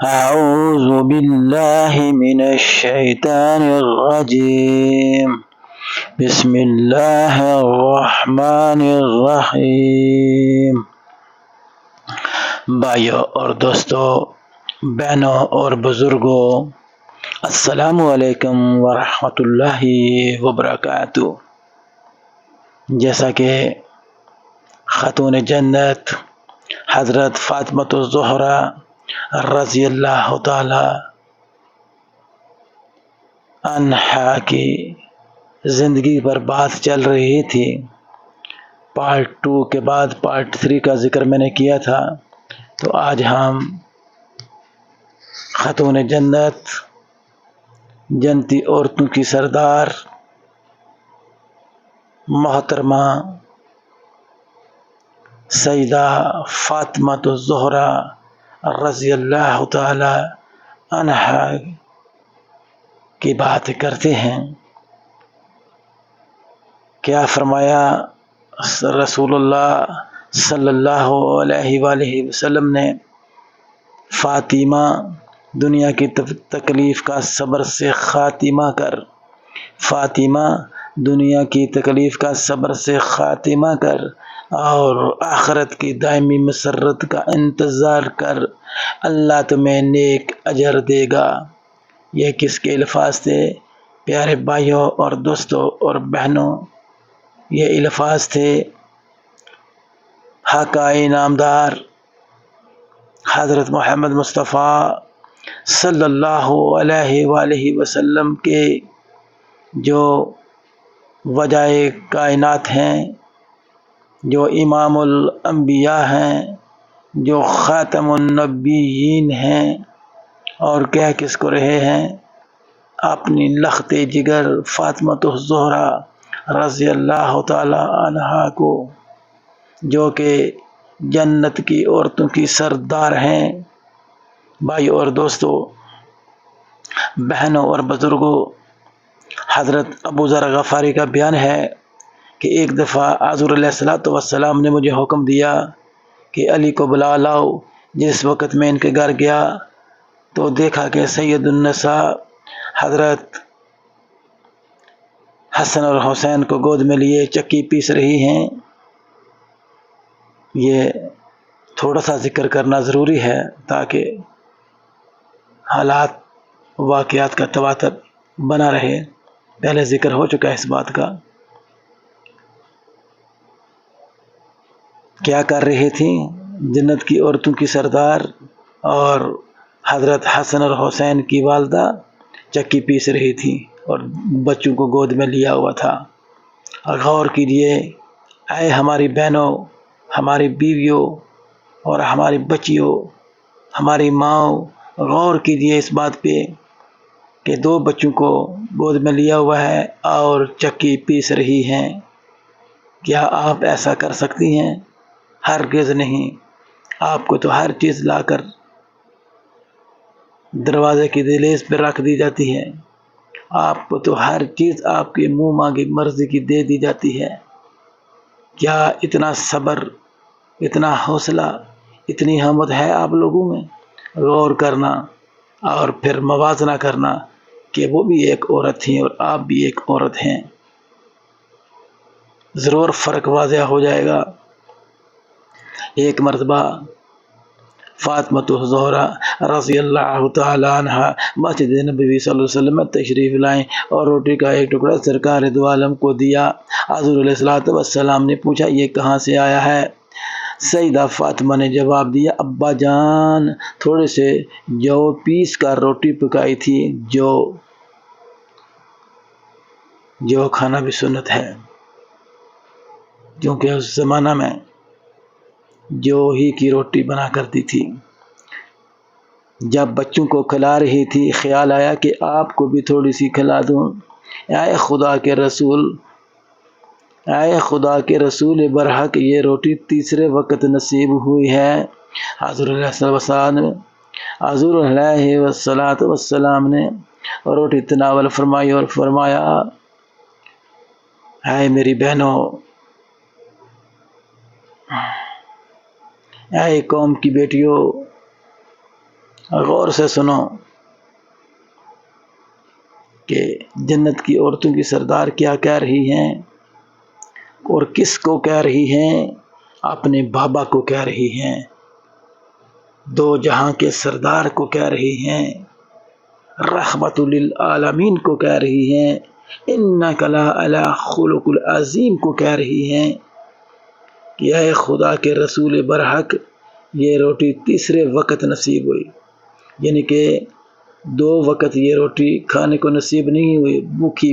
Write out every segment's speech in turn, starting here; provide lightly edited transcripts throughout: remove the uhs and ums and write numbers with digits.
أعوذ بالله من الشيطان الرجيم بسم الله الرحمن الرحیم۔ بھائیوں اور دوستوں، بہنوں اور بزرگوں، السلام علیکم ورحمۃ اللہ وبرکاتہ۔ جیسا کہ خاتون جنت حضرت فاطمہ الزہرا رضی اللہ تعالی عنہا کی زندگی پر بات چل رہی تھی، پارٹ 2 کے بعد پارٹ 3 کا ذکر میں نے کیا تھا، تو آج ہم خاتون جنت، جنتی عورتوں کی سردار محترمہ سیدہ فاطمہ الزہرا رضی اللہ تعالی عنہا کی بات کرتے ہیں۔ کیا فرمایا رسول اللہ صلی اللہ علیہ وآلہ وسلم نے؟ فاطمہ دنیا کی تکلیف کا صبر سے خاتمہ کر، فاطمہ دنیا کی تکلیف کا صبر سے خاتمہ کر اور آخرت کی دائمی مسرت کا انتظار کر، اللہ تمہیں نیک اجر دے گا۔ یہ کس کے الفاظ تھے؟ پیارے بھائیوں اور دوستوں اور بہنوں، یہ الفاظ تھے حقہ انعامدار حضرت محمد مصطفیٰ صلی اللہ علیہ وآلہ وسلم کے، جو وجہ کائنات ہیں، جو امام الانبیاء ہیں، جو خاتم النبیین ہیں، اور کہہ کس کو رہے ہیں؟ اپنی لخت جگر فاطمہ الزہرا رضی اللہ تعالی عنہا کو، جو کہ جنت کی عورتوں کی سردار ہیں۔ بھائی اور دوستوں، بہنوں اور بزرگوں، حضرت ابو ذر غفاری کا بیان ہے کہ ایک دفعہ حضور علیہ السلام نے مجھے حکم دیا کہ علی کو بلا لاؤ۔ جس وقت میں ان کے گھر گیا تو دیکھا کہ سید النساء حضرت حسن اور حسین کو گود میں لیے چکی پیس رہی ہیں۔ یہ تھوڑا سا ذکر کرنا ضروری ہے تاکہ حالات واقعات کا تواتر بنا رہے۔ پہلے ذکر ہو چکا ہے اس بات کا۔ کیا کر رہی تھیں؟ جنت کی عورتوں کی سردار اور حضرت حسن اور حسین کی والدہ چکی پیس رہی تھی اور بچوں کو گود میں لیا ہوا تھا۔ اور غور کیجیے، اے ہماری بہنوں، ہماری بیویوں اور ہماری بچیوں، ہماری ماؤں، غور کیجیے اس بات پہ کہ 2 بچوں کو گود میں لیا ہوا ہے اور چکی پیس رہی ہیں۔ کیا آپ ایسا کر سکتی ہیں؟ ہرگز نہیں۔ آپ کو تو ہر چیز لا کر دروازے کی دہلیز پہ رکھ دی جاتی ہے، آپ کو تو ہر چیز آپ کے منہ مانگی مرضی کی دے دی جاتی ہے۔ کیا اتنا صبر، اتنا حوصلہ، اتنی ہمت ہے آپ لوگوں میں؟ غور کرنا اور پھر موازنہ کرنا کہ وہ بھی ایک عورت تھیں اور آپ بھی ایک عورت ہیں، ضرور فرق واضح ہو جائے گا۔ ایک مرتبہ فاطمہ الزہرا رضی اللہ تعالی عنہا مسجد نبوی صلی اللہ علیہ وسلم میں تشریف لائیں اور روٹی کا ایک ٹکڑا سرکار دو عالم کو دیا۔ حضور علیہ السلام نے پوچھا یہ کہاں سے آیا ہے؟ سیدہ فاطمہ نے جواب دیا، ابا جان تھوڑے سے جو پیس کر روٹی پکائی تھی، جو کھانا بھی سنت ہے، کیونکہ اس زمانہ میں جو ہی کی روٹی بنا کرتی تھی۔ جب بچوں کو کھلا رہی تھی، خیال آیا کہ آپ کو بھی تھوڑی سی کھلا دوں۔ اے خدا کے رسول برحق یہ روٹی تیسرے وقت نصیب ہوئی ہے۔ حضور علیہ والسلام نے روٹی تناول فرمائی اور فرمایا، اے میری بہنوں، اے قوم کی بیٹیوں، غور سے سنو کہ جنت کی عورتوں کی سردار کیا کہہ رہی ہیں اور کس کو کہہ رہی ہیں؟ اپنے بابا کو کہہ رہی ہیں، دو جہاں کے سردار کو کہہ رہی ہیں، رحمت للعالمین کو کہہ رہی ہیں، انک لعلی خلق العظیم کو کہہ رہی ہیں کہ اے خدا کے رسول برحق یہ روٹی تیسرے وقت نصیب ہوئی، یعنی کہ 2 وقت یہ روٹی کھانے کو نصیب نہیں ہوئی، بھوکی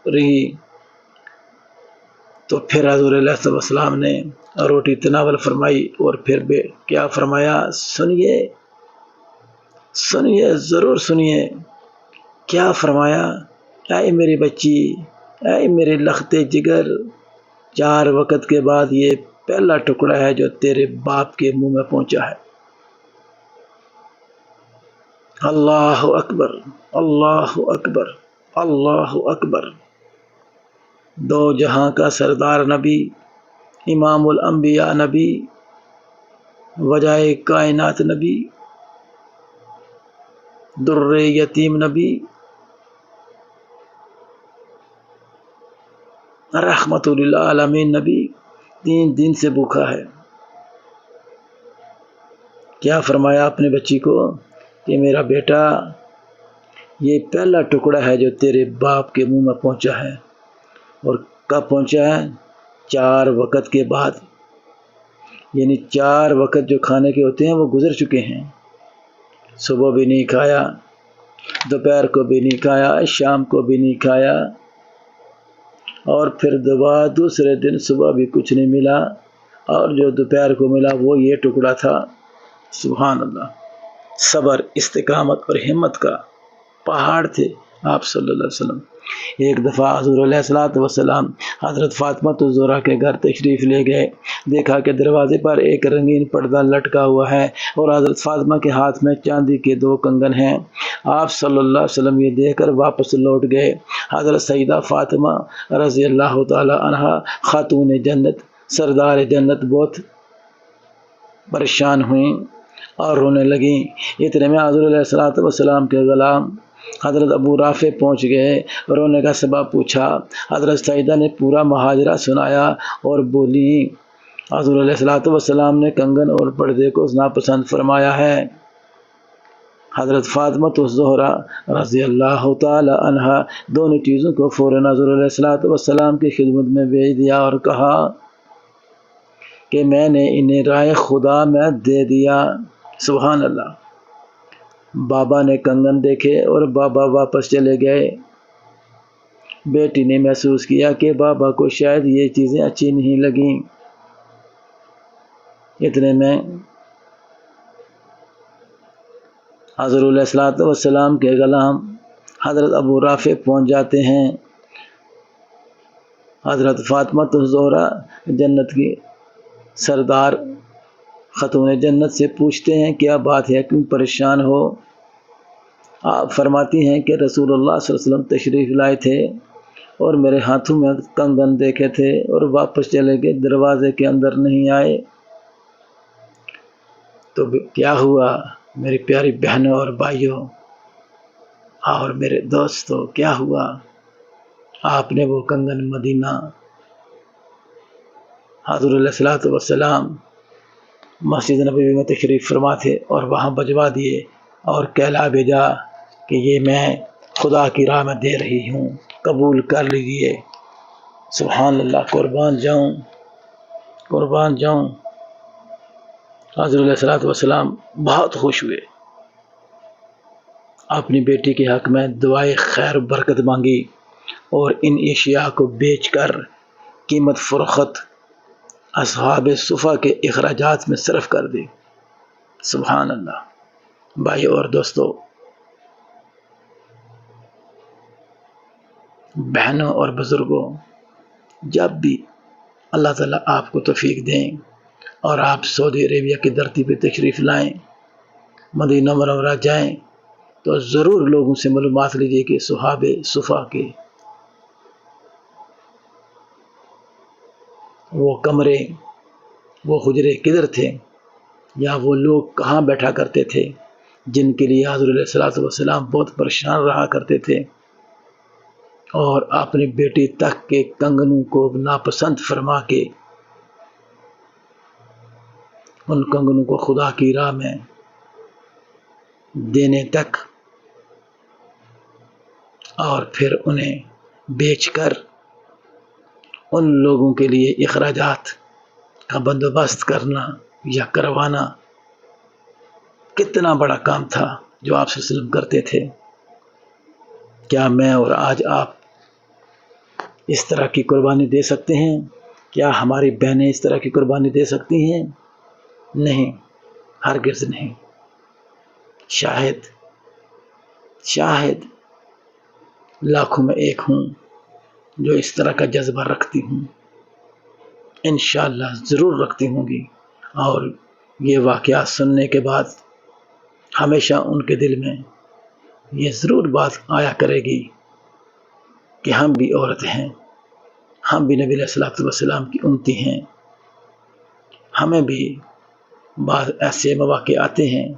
رہی۔ تو پھر حضور علیہ السلام نے روٹی تناول فرمائی اور پھر کیا فرمایا؟ سنیے سنیے، ضرور سنیے کیا فرمایا۔ اے میری بچی، اے میرے لختے جگر، 4 وقت کے بعد یہ پہلا ٹکڑا ہے جو تیرے باپ کے منہ میں پہنچا ہے۔ اللہ اکبر، اللہ اکبر، اللہ اکبر۔ 2 جہاں کا سردار نبی، امام الانبیاء نبی، وجہ کائنات نبی، در یتیم نبی، رحمت للعالمین نبی 3 دن سے بھوکا ہے۔ کیا فرمایا اپنے بچی کو کہ میرا بیٹا یہ پہلا ٹکڑا ہے جو تیرے باپ کے منہ میں پہنچا ہے، اور کب پہنچا ہے؟ 4 وقت کے بعد، یعنی 4 وقت جو کھانے کے ہوتے ہیں وہ گزر چکے ہیں۔ صبح بھی نہیں کھایا، دوپہر کو بھی نہیں کھایا، شام کو بھی نہیں کھایا، اور پھر دوسرے دن صبح بھی کچھ نہیں ملا، اور جو دوپہر کو ملا وہ یہ ٹکڑا تھا۔ سبحان اللہ، صبر، استقامت اور ہمت کا پہاڑ تھے آپ صلی اللہ علیہ وسلم۔ ایک دفعہ حضور علیہ السلام حضرت فاطمہ الزہرا کے گھر تشریف لے گئے، دیکھا کہ دروازے پر ایک رنگین پردہ لٹکا ہوا ہے اور حضرت فاطمہ کے ہاتھ میں چاندی کے 2 کنگن ہیں۔ آپ صلی اللہ علیہ وسلم یہ دیکھ کر واپس لوٹ گئے۔ حضرت سیدہ فاطمہ رضی اللہ تعالی عنہا خاتون جنت، سردار جنت بہت پریشان ہوئیں اور رونے لگیں۔ اتنے میں حضور علیہ السلام کے غلام حضرت ابو رافع پہنچ گئے، رونے کا سبب پوچھا۔ حضرت سیدہ نے پورا ماجرا سنایا اور بولی، حضور علیہ السلام نے کنگن اور پردے کو ناپسند فرمایا ہے۔ حضرت فاطمہ الزہرا رضی اللہ تعالی عنہا دونوں چیزوں کو فوراً حضور علیہ السلام کی خدمت میں بھیج دیا اور کہا کہ میں نے انہیں رائے خدا میں دے دیا۔ سبحان اللہ۔ بابا نے کنگن دیکھے اور بابا واپس چلے گئے۔ بیٹی نے محسوس کیا کہ بابا کو شاید یہ چیزیں اچھی نہیں لگیں۔ اتنے میں حضور علیہ السلام کے غلام حضرت ابو رافع پہنچ جاتے ہیں۔ حضرت فاطمہ الزہرا جنت کی سردار خاتون جنت سے پوچھتے ہیں کیا بات ہے، کیوں پریشان ہو؟ آپ فرماتی ہیں کہ رسول اللہ صلی اللہ علیہ وسلم تشریف لائے تھے اور میرے ہاتھوں میں کنگن دیکھے تھے اور واپس چلے گئے، دروازے کے اندر نہیں آئے۔ تو کیا ہوا میری پیاری بہنوں اور بھائیوں اور میرے دوستوں، کیا ہوا؟ آپ نے وہ کنگن مدینہ حضور علیہ السلام مسجد نبوی میں تشریف فرما تھے اور وہاں بجوا دیے اور کہلا بھیجا کہ یہ میں خدا کی راہ میں دے رہی ہوں، قبول کر لیجیے۔ سبحان اللہ، قربان جاؤں، قربان جاؤں۔ حضور علیہ السلام بہت خوش ہوئے، اپنی بیٹی کے حق میں دعائے خیر برکت مانگی اور ان اشیاء کو بیچ کر قیمت فروخت اصحاب صفہ کے اخراجات میں صرف کر دی۔ سبحان اللہ۔ بھائی اور دوستو، بہنوں اور بزرگوں، جب بھی اللہ تعالیٰ آپ کو توفیق دیں اور آپ سعودی عربیہ کی دھرتی پہ تشریف لائیں، مدینہ منورہ جائیں، تو ضرور لوگوں سے معلومات لیجیے کہ صحاب صفہ کے وہ کمرے، وہ حجرے کدھر تھے، یا وہ لوگ کہاں بیٹھا کرتے تھے، جن کے لیے حضور علیہ الصلوۃ والسلام بہت پریشان رہا کرتے تھے، اور اپنی بیٹی تک کے کنگنوں کو ناپسند فرما کے ان کنگنوں کو خدا کی راہ میں دینے تک، اور پھر انہیں بیچ کر ان لوگوں کے لیے اخراجات کا بندوبست کرنا یا کروانا، کتنا بڑا کام تھا جو آپ صلی اللہ علیہ وسلم کرتے تھے۔ کیا میں اور آج آپ اس طرح کی قربانی دے سکتے ہیں؟ کیا ہماری بہنیں اس طرح کی قربانی دے سکتی ہیں؟ نہیں، ہرگز نہیں۔ شاہد لاکھوں میں ایک ہوں جو اس طرح کا جذبہ رکھتی ہوں، انشاءاللہ ضرور رکھتی ہوں گی، اور یہ واقعات سننے کے بعد ہمیشہ ان کے دل میں یہ ضرور بات آیا کرے گی کہ ہم بھی عورت ہیں، ہم بھی نبی علیہ الصلوۃ والسلام کی امتی ہیں، ہمیں بھی بعض ایسے مواقع آتے ہیں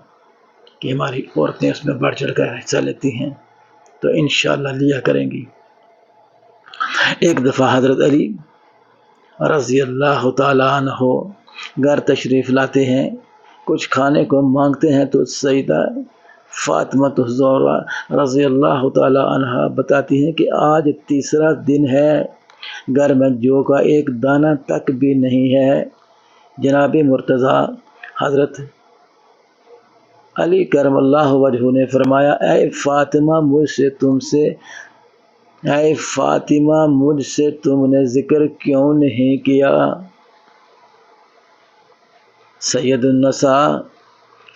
کہ ہماری عورتیں اس میں بڑھ چڑھ کر حصہ لیتی ہیں، تو انشاءاللہ لیا کریں گی۔ ایک دفعہ حضرت علی رضی اللہ تعالیٰ عنہ گھر تشریف لاتے ہیں، کچھ کھانے کو مانگتے ہیں، تو سیدہ فاطمہ الزہرا رضی اللہ تعالیٰ عنہ بتاتی ہیں کہ آج تیسرا دن ہے، گھر میں جو کا ایک دانہ تک بھی نہیں ہے۔ جناب مرتضیٰ حضرت علی کرم اللہ وجہ نے فرمایا، اے فاطمہ مجھ سے تم نے ذکر کیوں نہیں کیا؟ سید النساء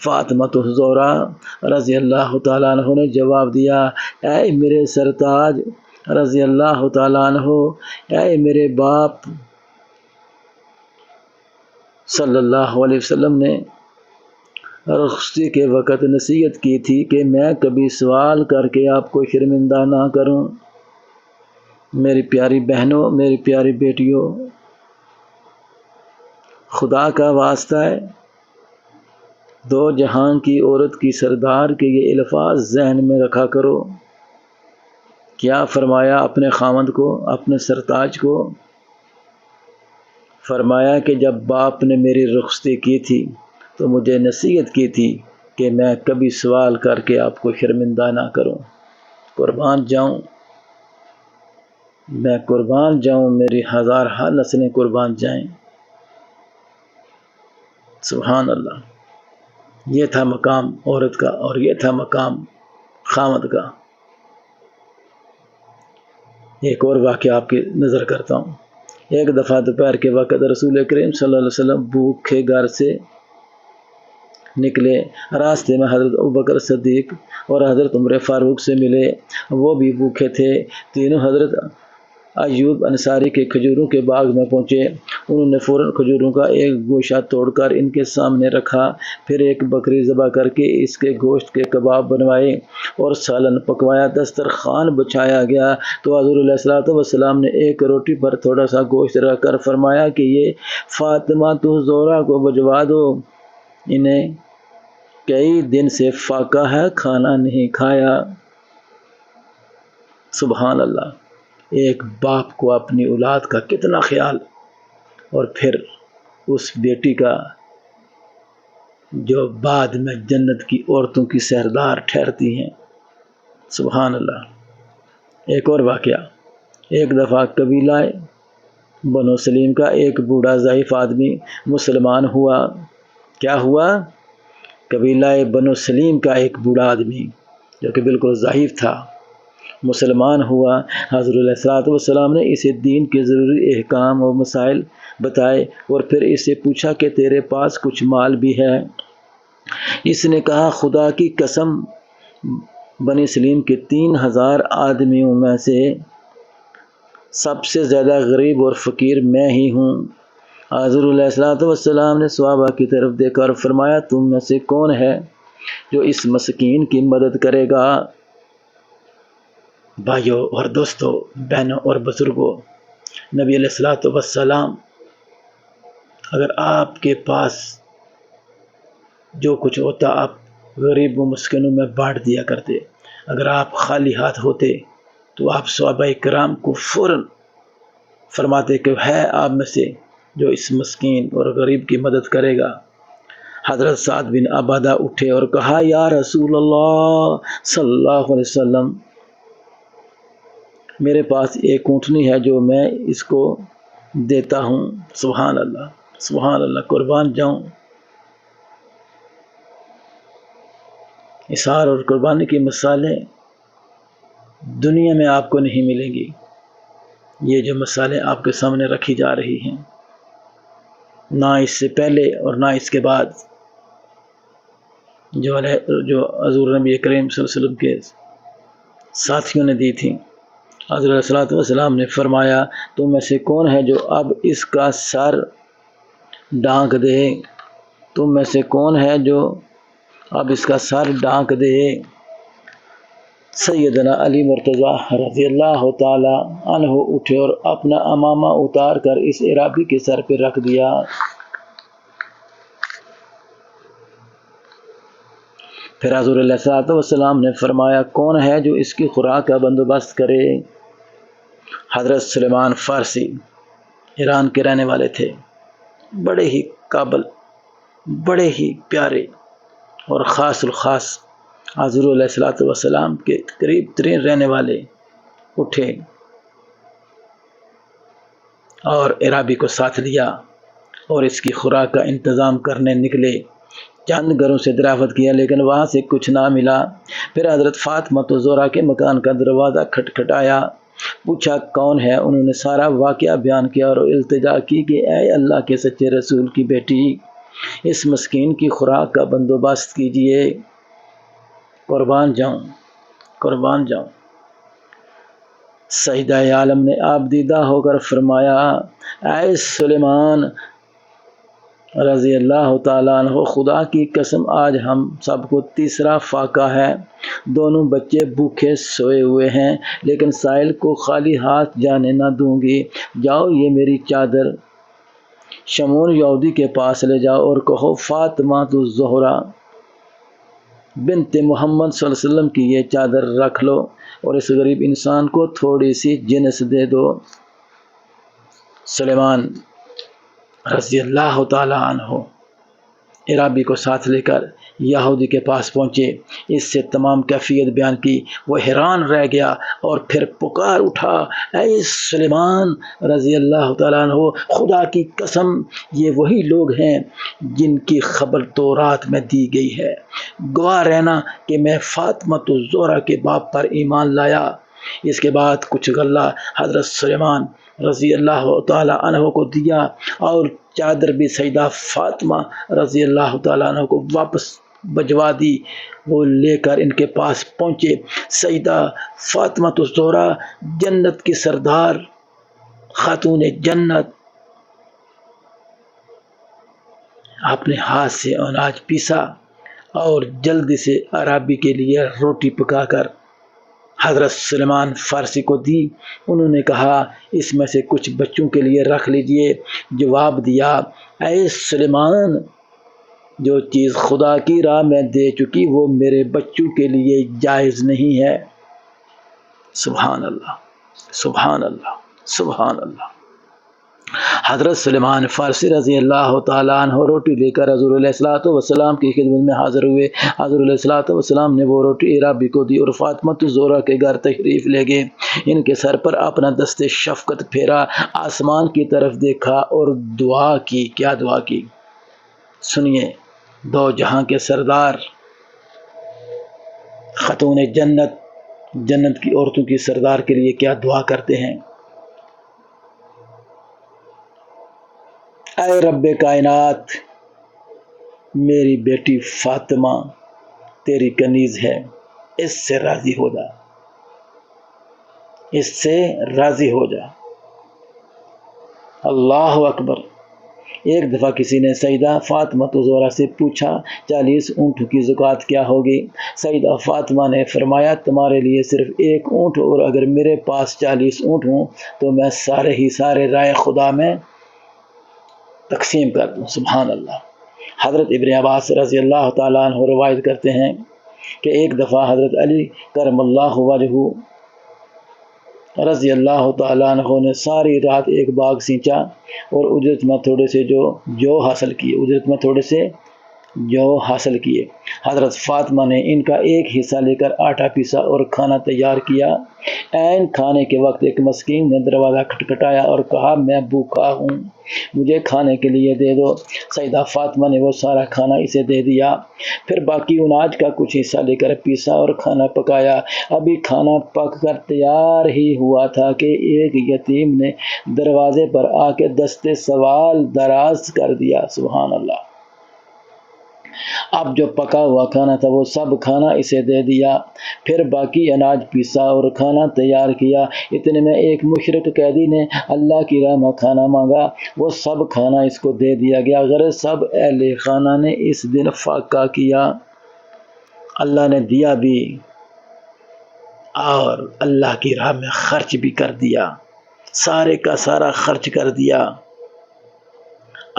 فاطمہ الزہرا رضی اللہ تعالیٰ عنہ نے جواب دیا، اے میرے سرتاج رضی اللہ تعالیٰ عنہ، اے میرے باپ صلی اللہ علیہ وسلم نے رخصتی کے وقت نصیحت کی تھی کہ میں کبھی سوال کر کے آپ کو شرمندہ نہ کروں۔ میری پیاری بہنوں، میری پیاری بیٹیوں، خدا کا واسطہ ہے، دو جہان کی عورت کی سردار کے یہ الفاظ ذہن میں رکھا کرو۔ کیا فرمایا اپنے خاوند کو، اپنے سرتاج کو؟ فرمایا کہ جب باپ نے میری رخصتی کی تھی تو مجھے نصیحت کی تھی کہ میں کبھی سوال کر کے آپ کو شرمندہ نہ کروں۔ قربان جاؤں، میں قربان جاؤں، میری ہزارہ نسلیں قربان جائیں۔ سبحان اللہ، یہ تھا مقام عورت کا، اور یہ تھا مقام خاوند کا۔ ایک اور واقعہ آپ کی نظر کرتا ہوں۔ ایک دفعہ دوپہر کے وقت رسول کریم صلی اللہ علیہ وسلم بھوکے گھر سے نکلے، راستے میں حضرت ابوبکر صدیق اور حضرت عمر فاروق سے ملے، وہ بھی بھوکے تھے۔ تینوں حضرت ایوب انصاری کے کھجوروں کے باغ میں پہنچے، انہوں نے فوراً کھجوروں کا ایک گوشہ توڑ کر ان کے سامنے رکھا، پھر ایک بکری ذبح کر کے اس کے گوشت کے کباب بنوائے اور سالن پکوایا، دسترخوان بچھایا گیا تو حضور علیہ الصلوۃ والسلام نے ایک روٹی پر تھوڑا سا گوشت رکھ کر فرمایا کہ یہ فاطمہ الزہرا کو بھجوا دو، انہیں کئی دن سے فاقہ ہے، کھانا نہیں کھایا۔ سبحان اللہ، ایک باپ کو اپنی اولاد کا کتنا خیال، اور پھر اس بیٹی کا جو بعد میں جنت کی عورتوں کی سردار ٹھہرتی ہیں۔ سبحان اللہ۔ ایک اور واقعہ، ایک دفعہ قبیلہ بنو سلیم کا ایک بوڑھا ضعیف آدمی مسلمان ہوا۔ کیا ہوا؟ قبیلہ بنو سلیم کا ایک بوڑھا آدمی جو کہ بالکل ضعیف تھا، مسلمان ہوا۔ حضرت علیہ الصلوۃ والسلام نے اسے دین کے ضروری احکام و مسائل بتائے، اور پھر اسے پوچھا کہ تیرے پاس کچھ مال بھی ہے؟ اس نے کہا، خدا کی قسم، بنی سلیم کے 3000 آدمیوں میں سے سب سے زیادہ غریب اور فقیر میں ہی ہوں۔ حضور علیہ الصلوۃ والسلام نے صحابہ کی طرف دیکھا اور فرمایا، تم میں سے کون ہے جو اس مسکین کی مدد کرے گا؟ بھائیوں اور دوستوں، بہنوں اور بزرگوں، نبی علیہ الصلوۃ والسلام اگر آپ کے پاس جو کچھ ہوتا آپ غریب و مسکینوں میں بانٹ دیا کرتے۔ اگر آپ خالی ہاتھ ہوتے تو آپ صحابہ کرام کو فوراً فرماتے کہ ہے آپ میں سے جو اس مسکین اور غریب کی مدد کرے گا۔ حضرت سعد بن عبادہ اٹھے اور کہا یا رسول اللہ صلی اللہ علیہ وسلم، میرے پاس ایک اونٹنی ہے جو میں اس کو دیتا ہوں۔ سبحان اللہ، سبحان اللہ، قربان جاؤں۔ اظہار اور قربانی کی مثالیں دنیا میں آپ کو نہیں ملیں گی۔ یہ جو مثالیں آپ کے سامنے رکھی جا رہی ہیں، نہ اس سے پہلے اور نہ اس کے بعد جو حضور نبی کریم صلی اللہ علیہ وسلم کے ساتھیوں نے دی تھیں۔ حضرت علیہ الصلوۃ والسلام نے فرمایا تم میں سے کون ہے جو اب اس کا سر ڈانک دے؟ تم میں سے کون ہے جو اب اس کا سر ڈانک دے؟ سیدنا علی مرتضیٰ رضی اللہ تعالی عنہ اٹھے اور اپنا امامہ اتار کر اس اعرابی کے سر پہ رکھ دیا۔ پھر حضور علیہ الصلوۃ والسلام نے فرمایا کون ہے جو اس کی خوراک کا بندوبست کرے؟ حضرت سلیمان فارسی ایران کے رہنے والے تھے، بڑے ہی قابل، بڑے ہی پیارے اور خاص الخاص حضور علیہ الصلوۃ والسلام کے قریب ترین رہنے والے اٹھے اور عرابی کو ساتھ لیا اور اس کی خوراک کا انتظام کرنے نکلے۔ چند گھروں سے دریافت کیا لیکن وہاں سے کچھ نہ ملا۔ پھر حضرت فاطمہ زہرا کے مکان کا دروازہ کھٹکھٹایا، پوچھا کون ہے؟ انہوں نے سارا واقعہ بیان کیا اور التجا کی کہ اے اللہ کے سچے رسول کی بیٹی، اس مسکین کی خوراک کا بندوبست کیجیے۔ قربان جاؤں، قربان جاؤں۔ سیدہ عالم نے آپ دیدہ ہو کر فرمایا اے سلیمان رضی اللہ تعالیٰ عنہ، خدا کی قسم آج ہم سب کو تیسرا فاقہ ہے۔ دونوں بچے بھوکے سوئے ہوئے ہیں لیکن سائل کو خالی ہاتھ جانے نہ دوں گی۔ جاؤ یہ میری چادر شمون یہودی کے پاس لے جاؤ اور کہو فاطمہ زہرا بنت محمد صلی اللہ علیہ وسلم کی یہ چادر رکھ لو اور اس غریب انسان کو تھوڑی سی جنس دے دو۔ سلیمان رضی اللہ تعالی عنہ عرابی کو ساتھ لے کر یہودی کے پاس پہنچے، اس سے تمام کیفیت بیان کی۔ وہ حیران رہ گیا اور پھر پکار اٹھا اے سلیمان رضی اللہ تعالیٰ عنہ، خدا کی قسم یہ وہی لوگ ہیں جن کی خبر تورات میں دی گئی ہے۔ گواہ رہنا کہ میں فاطمہ زہرا کے باپ پر ایمان لایا۔ اس کے بعد کچھ غلہ حضرت سلیمان رضی اللہ تعالیٰ عنہ کو دیا اور چادر بھی سیدہ فاطمہ رضی اللہ تعالیٰ عنہ کو واپس بھجوا دی۔ وہ لے کر ان کے پاس پہنچے۔ سیدہ فاطمہ زہرا جنت کی سردار، خاتون جنت، اپنے ہاتھ سے اناج پیسا اور جلدی سے عرابی کے لیے روٹی پکا کر حضرت سلیمان فارسی کو دی۔ انہوں نے کہا اس میں سے کچھ بچوں کے لیے رکھ لیجئے۔ جواب دیا اے سلیمان، جو چیز خدا کی راہ میں دے چکی وہ میرے بچوں کے لیے جائز نہیں ہے۔ سبحان اللہ، سبحان اللہ، سبحان اللہ۔ حضرت سلیمان فارسی رضی اللہ تعالیٰ عنہ روٹی لے کر حضور علیہ الصلوۃ والسلام کی خدمت میں حاضر ہوئے۔ حضور علیہ الصلوۃ والسلام نے وہ روٹی عرابی کو دی اور فاطمہ زہرا کے گھر تشریف لے گئے۔ ان کے سر پر اپنا دست شفقت پھیرا، آسمان کی طرف دیکھا اور دعا کی۔ کیا دعا کی؟ سنیے، دو جہاں کے سردار، خاتون جنت، جنت کی عورتوں کی سردار کے لیے کیا دعا کرتے ہیں۔ اے رب کائنات، میری بیٹی فاطمہ تیری کنیز ہے، اس سے راضی ہو جا، اس سے راضی ہو جا۔ اللہ اکبر۔ ایک دفعہ کسی نے سیدہ فاطمہ زہرا سے پوچھا 40 اونٹوں کی زکوٰۃ کیا ہوگی؟ سیدہ فاطمہ نے فرمایا تمہارے لیے صرف ایک اونٹ، اور اگر میرے پاس 40 اونٹ ہوں تو میں سارے رائے خدا میں تقسیم کر دوں۔ سبحان اللہ۔ حضرت ابن عباس رضی اللہ تعالیٰ عنہ روایت کرتے ہیں کہ ایک دفعہ حضرت علی کرم اللہ وجہہ رضی اللہ تعالیٰ عنہ نے ساری رات ایک باغ سینچا اور اجرت میں تھوڑے سے جو حاصل کیے حضرت فاطمہ نے ان کا ایک حصہ لے کر آٹا پیسا اور کھانا تیار کیا۔ عین کھانے کے وقت ایک مسکین نے دروازہ کھٹکھٹایا اور کہا میں بھوکا ہوں، مجھے کھانے کے لیے دے دو۔ سیدہ فاطمہ نے وہ سارا کھانا اسے دے دیا، پھر باقی اناج کا کچھ حصہ لے کر پیسا اور کھانا پکایا۔ ابھی کھانا پک کر تیار ہی ہوا تھا کہ ایک یتیم نے دروازے پر آ کے دستے سوال دراز کر دیا۔ سبحان اللہ۔ اب جو پکا ہوا کھانا تھا وہ سب کھانا اسے دے دیا، پھر باقی اناج پیسا اور کھانا تیار کیا۔ اتنے میں ایک مشرک قیدی نے اللہ کی راہ میں کھانا مانگا، وہ سب کھانا اس کو دے دیا گیا۔ غرض سب اہل خانہ نے اس دن فاقہ کیا، اللہ نے دیا بھی اور اللہ کی راہ میں خرچ بھی کر دیا، سارے کا سارا خرچ کر دیا۔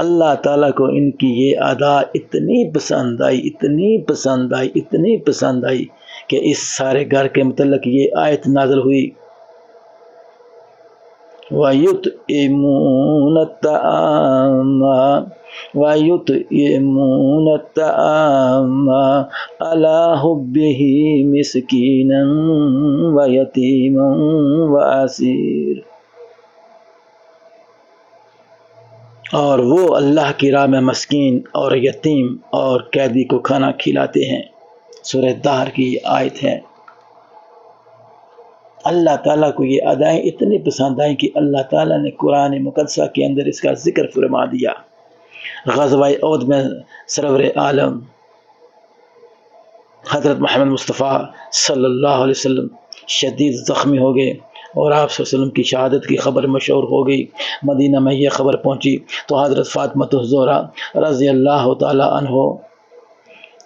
اللہ تعالیٰ کو ان کی یہ ادا اتنی پسند آئی کہ اس سارے گھر کے متعلق یہ آیت نازل ہوئی، وَيُطْعِمُونَ الطَّعَامَ عَلَىٰ حُبِّهِ مِسْكِينًا وَيَتِيمًا وَأَسِيرًا، اور وہ اللہ کی راہ میں مسکین اور یتیم اور قیدی کو کھانا کھلاتے ہیں۔ سورہ دہر کی یہ آیت ہے۔ اللہ تعالیٰ کو یہ ادائیں اتنی پسند آئیں کہ اللہ تعالیٰ نے قرآن مقدسہ کے اندر اس کا ذکر فرما دیا۔ غزوہ احد میں سرور عالم حضرت محمد مصطفیٰ صلی اللہ علیہ وسلم شدید زخمی ہو گئے اور آپ صلی اللہ علیہ وسلم کی شہادت کی خبر مشہور ہو گئی۔ مدینہ میں یہ خبر پہنچی تو حضرت فاطمہ الزہرا رضی اللہ تعالی عنہ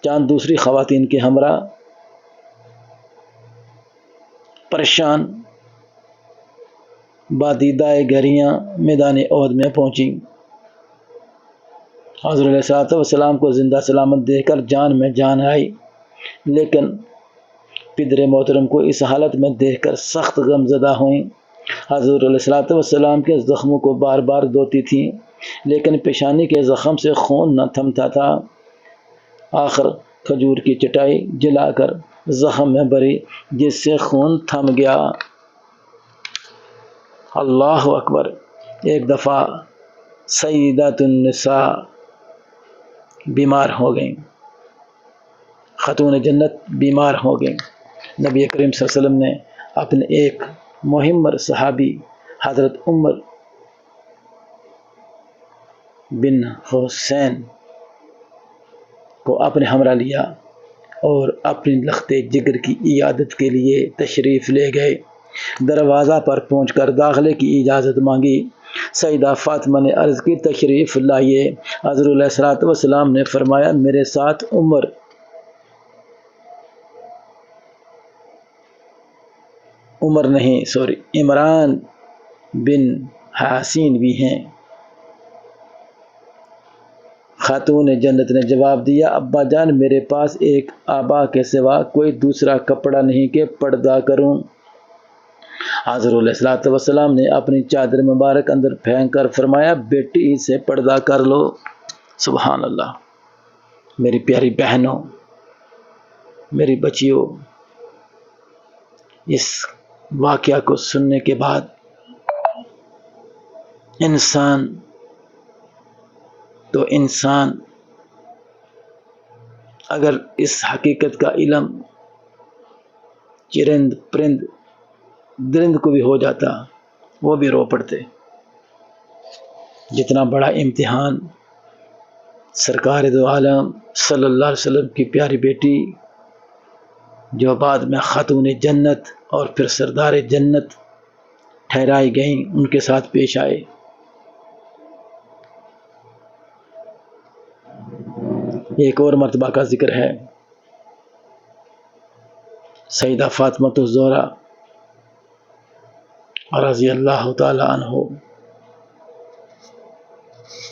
چند دوسری خواتین کے ہمراہ پریشان بادیدہ گھریاں میدان احد میں پہنچی۔ حضرت علیہ السلام کو زندہ سلامت دیکھ کر جان میں جان آئی، لیکن پدر محترم کو اس حالت میں دیکھ کر سخت غمزدہ ہوئیں۔ حضور علیہ السلام کے زخموں کو بار بار دھوتی تھیں، لیکن پیشانی کے زخم سے خون نہ تھمتا تھا۔ آخر کھجور کی چٹائی جلا کر زخم میں بری، جس سے خون تھم گیا۔ اللہ اکبر۔ ایک دفعہ سیدات النساء بیمار ہو گئیں، خاتون جنت بیمار ہو گئیں۔ نبی کریم صلی اللہ علیہ وسلم نے اپنے ایک مہمر صحابی حضرت عمر بن حسین کو اپنے ہمراہ لیا اور اپنی لخت جگر کی عیادت کے لیے تشریف لے گئے۔ دروازہ پر پہنچ کر داخلے کی اجازت مانگی۔ سیدہ فاطمہ نے عرض کی تشریف لائیے۔ حضرت علیہ السلام نے فرمایا میرے ساتھ عمران بن حسین بھی ہیں۔ خاتون جنت نے جواب دیا ابا جان میرے پاس ایک آبا کے سوا کوئی دوسرا کپڑا نہیں کہ پردہ کروں۔ حضرت علیہ السلام نے اپنی چادر مبارک اندر پھینک کر فرمایا بیٹی سے پردہ کر لو۔ سبحان اللہ۔ میری پیاری بہنوں، میری بچیوں، اس واقعہ کو سننے کے بعد انسان اگر اس حقیقت کا علم چرند پرند درند کو بھی ہو جاتا وہ بھی رو پڑتے۔ جتنا بڑا امتحان سرکار دو عالم صلی اللہ علیہ وسلم کی پیاری بیٹی جو بعد میں خاتون جنت اور پھر سردار جنت ٹھہرائی گئیں ان کے ساتھ پیش آئے۔ ایک اور مرتبہ کا ذکر ہے، سیدہ فاطمہ الزہرا رضی اللہ تعالی عنہ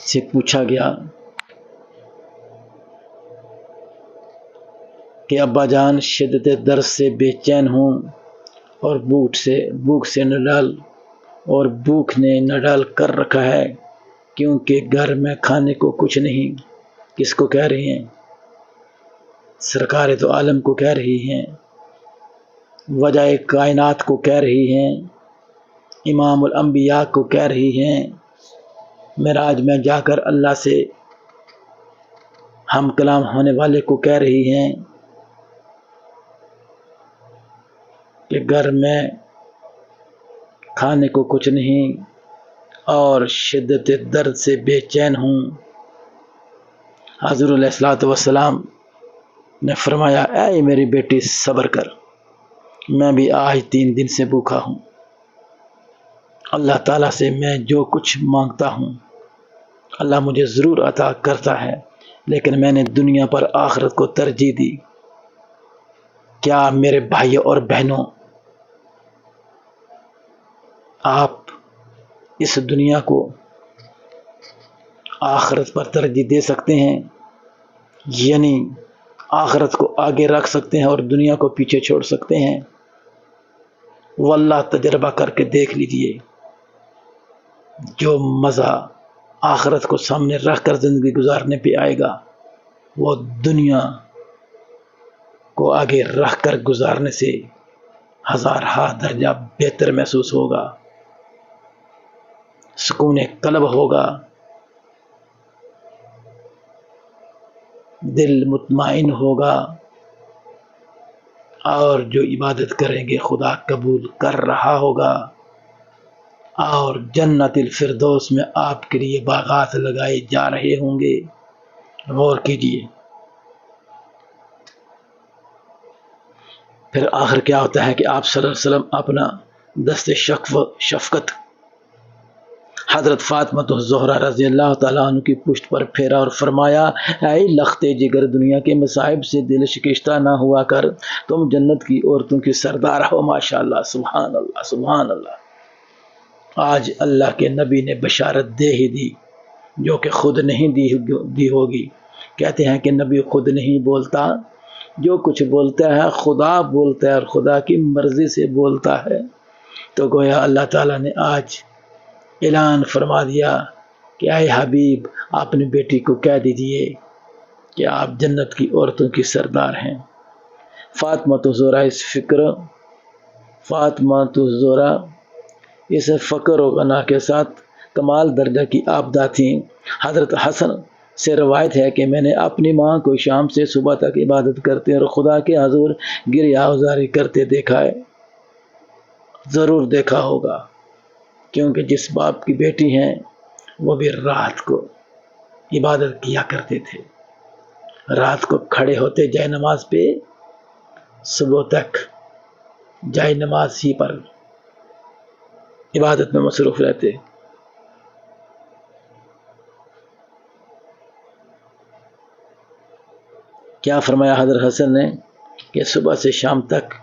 سے پوچھا گیا کہ ابا جان شدت درد سے بے چین ہوں اور بھوک سے بھوک نے نہ ڈال کر رکھا ہے، کیونکہ گھر میں کھانے کو کچھ نہیں۔ کس کو کہہ رہی ہیں؟ سرکار تو عالم کو کہہ رہی ہیں، وجہ کائنات کو کہہ رہی ہیں، امام الانبیاء کو کہہ رہی ہیں، معراج میں جا کر اللہ سے ہم کلام ہونے والے کو کہہ رہی ہیں کہ گھر میں کھانے کو کچھ نہیں اور شدت درد سے بے چین ہوں۔ حضور علیہ الصلوۃ والسلام نے فرمایا، اے میری بیٹی صبر کر، میں بھی آج 3 دن سے بھوکا ہوں۔ اللہ تعالیٰ سے میں جو کچھ مانگتا ہوں اللہ مجھے ضرور عطا کرتا ہے، لیکن میں نے دنیا پر آخرت کو ترجیح دی۔ کیا میرے بھائیوں اور بہنوں، آپ اس دنیا کو آخرت پر ترجیح دے سکتے ہیں؟ یعنی آخرت کو آگے رکھ سکتے ہیں اور دنیا کو پیچھے چھوڑ سکتے ہیں؟ واللہ تجربہ کر کے دیکھ لیجئے، جو مزہ آخرت کو سامنے رکھ کر زندگی گزارنے پہ آئے گا وہ دنیا کو آگے رکھ کر گزارنے سے 1000 درجہ بہتر محسوس ہوگا، سکون قلب ہوگا، دل مطمئن ہوگا، اور جو عبادت کریں گے خدا قبول کر رہا ہوگا، اور جنت الفردوس میں آپ کے لیے باغات لگائے جا رہے ہوں گے۔ غور کیجئے، پھر آخر کیا ہوتا ہے کہ آپ صلی اللہ علیہ وسلم اپنا دست شفقت حضرت فاطمہ الزہرا رضی اللہ تعالیٰ عنہ کی پشت پر پھیرا اور فرمایا، اے لختے جگر، دنیا کے مصائب سے دل شکستہ نہ ہوا کر، تم جنت کی عورتوں کی سردار ہو۔ ماشاءاللہ، سبحان اللہ، سبحان اللہ۔ آج اللہ کے نبی نے بشارت دے ہی دی، جو کہ خود نہیں دی ہوگی۔ کہتے ہیں کہ نبی خود نہیں بولتا، جو کچھ بولتا ہے خدا بولتا ہے اور خدا کی مرضی سے بولتا ہے۔ تو گویا اللہ تعالیٰ نے آج اعلان فرما دیا کہ اے حبیب، اپنی بیٹی کو کہہ دیجئے کہ آپ جنت کی عورتوں کی سردار ہیں۔ فاطمہ الزہرا اس فقر و غنا کے ساتھ کمال درجہ کی آبدہ تھیں۔ حضرت حسن سے روایت ہے کہ میں نے اپنی ماں کو شام سے صبح تک عبادت کرتے اور خدا کے حضور گریہ ازاری کرتے دیکھا ہے۔ ضرور دیکھا ہوگا، کیونکہ جس باپ کی بیٹی ہیں وہ بھی رات کو عبادت کیا کرتے تھے، رات کو کھڑے ہوتے جائے نماز پہ، صبح تک جائے نماز ہی پر عبادت میں مصروف رہتے۔ کیا فرمایا حضرت حسن نے کہ صبح سے شام تک،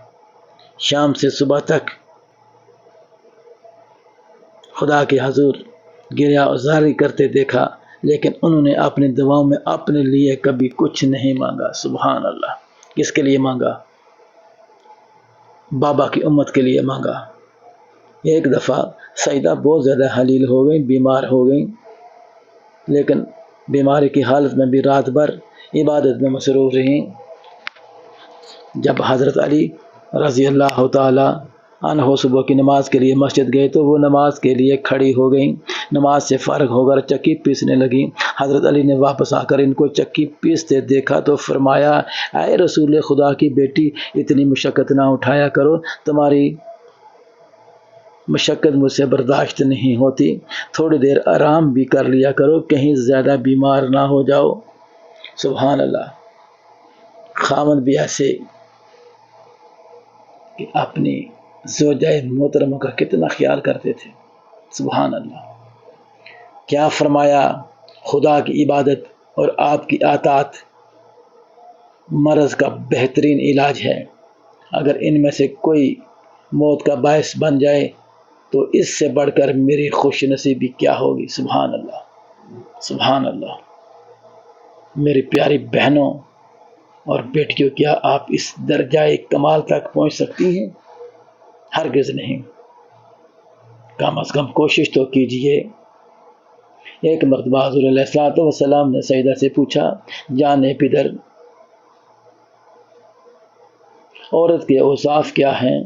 شام سے صبح تک خدا کے حضور گریہ ازاری کرتے دیکھا، لیکن انہوں نے اپنی دعاؤں میں اپنے لیے کبھی کچھ نہیں مانگا۔ سبحان اللہ۔ کس کے لیے مانگا؟ بابا کی امت کے لیے مانگا۔ ایک دفعہ سیدہ بہت زیادہ حلیل ہو گئی، بیمار ہو گئی، لیکن بیماری کی حالت میں بھی رات بھر عبادت میں مصروف رہیں۔ جب حضرت علی رضی اللہ تعالی عنہ صبح کی نماز کے لیے مسجد گئے تو وہ نماز کے لیے کھڑی ہو گئیں، نماز سے فارغ ہو کر چکی پیسنے لگیں۔ حضرت علی نے واپس آ کر ان کو چکی پیستے دیکھا تو فرمایا، اے رسول خدا کی بیٹی، اتنی مشقت نہ اٹھایا کرو، تمہاری مشقت مجھ سے برداشت نہیں ہوتی، تھوڑی دیر آرام بھی کر لیا کرو، کہیں زیادہ بیمار نہ ہو جاؤ۔ سبحان اللہ۔ خاوند بھی ایسے کہ اپنی زوجہ محترمہ کا کتنا خیال کرتے تھے۔ سبحان اللہ۔ کیا فرمایا، خدا کی عبادت اور آپ کی اطاعت مرض کا بہترین علاج ہے۔ اگر ان میں سے کوئی موت کا باعث بن جائے تو اس سے بڑھ کر میری خوش نصیبی کیا ہوگی۔ سبحان اللہ، سبحان اللہ۔ میری پیاری بہنوں، اور بیٹیوں، کیا آپ اس درجہ کمال تک پہنچ سکتی ہیں؟ ہرگز نہیں۔ کم از کم کوشش تو کیجئے۔ ایک مرتبہ حضور علیہ الصلوۃ والسلام نے سیدہ سے پوچھا، جانے پدر، عورت کے اوصاف کیا ہیں؟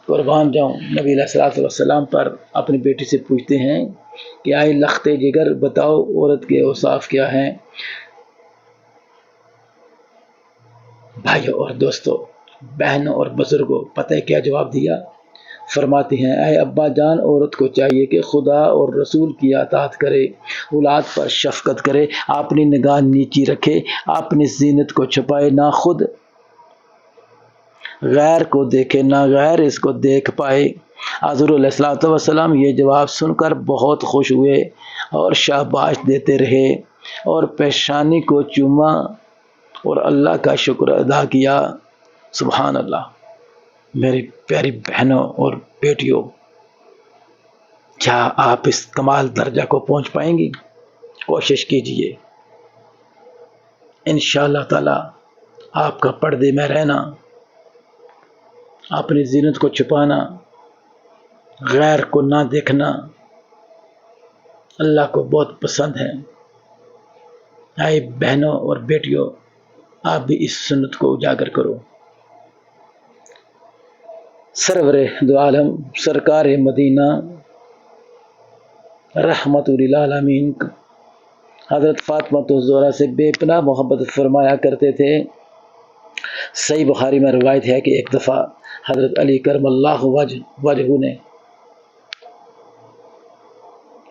قربان جاؤں، نبی علیہ الصلوۃ والسلام پر اپنی بیٹی سے پوچھتے ہیں کہ آئے لخت جگر، بتاؤ عورت کے اوصاف کیا ہیں؟ بھائیوں اور دوستوں، بہنوں اور بزرگوں، پتہ کیا جواب دیا؟ فرماتے ہیں، اے ابا جان، عورت کو چاہیے کہ خدا اور رسول کی اطاعت کرے، اولاد پر شفقت کرے، اپنی نگاہ نیچی رکھے، اپنی زینت کو چھپائے، نہ خود غیر کو دیکھے، نہ غیر اس کو دیکھ پائے۔ حضور علیہ الصلوۃ والسلام یہ جواب سن کر بہت خوش ہوئے اور شاباش دیتے رہے اور پیشانی کو چوما اور اللہ کا شکر ادا کیا۔ سبحان اللہ۔ میری پیاری بہنوں اور بیٹیوں، کیا آپ اس کمال درجہ کو پہنچ پائیں گی؟ کوشش کیجئے۔ انشاءاللہ تعالی آپ کا پردے میں رہنا، اپنی زینت کو چھپانا، غیر کو نہ دیکھنا اللہ کو بہت پسند ہے۔ اے بہنوں اور بیٹیوں، آپ بھی اس سنت کو اجاگر کرو۔ سرور دو عالم سرکار مدینہ رحمت للعالمین حضرت فاطمہ الزہرا سے بے پناہ محبت فرمایا کرتے تھے۔ صحیح بخاری میں روایت ہے کہ ایک دفعہ حضرت علی کرم اللہ وجہ نے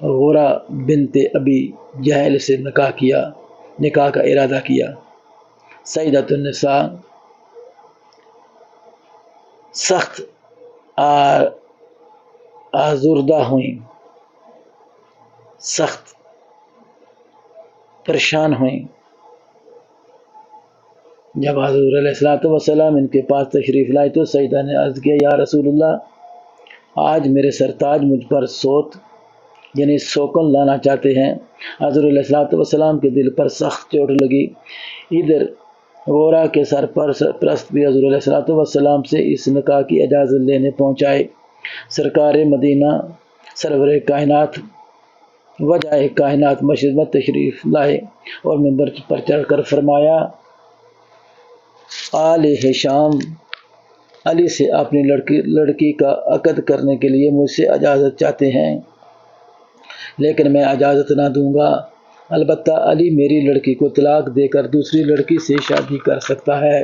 غورہ بنت ابی جہل سے نکاح کا ارادہ کیا۔ سیدۃ النساء سخت آزردہ ہوئیں، سخت پریشان ہوئیں۔ جب حضور علیہ الصلوۃ والسلام ان کے پاس تشریف لائے تو سیدہ نے عرض کیا، یا رسول اللہ، آج میرے سرتاج مجھ پر سوکن لانا چاہتے ہیں۔ حضور علیہ الصلوۃ والسلام کے دل پر سخت چوٹ لگی۔ ادھر غورہ کے سرپرست بھی حضور علیہ الصلوۃ والسلام سے اس نکاح کی اجازت لینے پہنچائے۔ سرکار مدینہ سرور کائنات وجہ کائنات مسجد میں تشریف لائے اور منبر پر چڑھ کر فرمایا، آل ہشام علی سے اپنی لڑکی کا عقد کرنے کے لیے مجھ سے اجازت چاہتے ہیں، لیکن میں اجازت نہ دوں گا، البتہ علی میری لڑکی کو طلاق دے کر دوسری لڑکی سے شادی کر سکتا ہے۔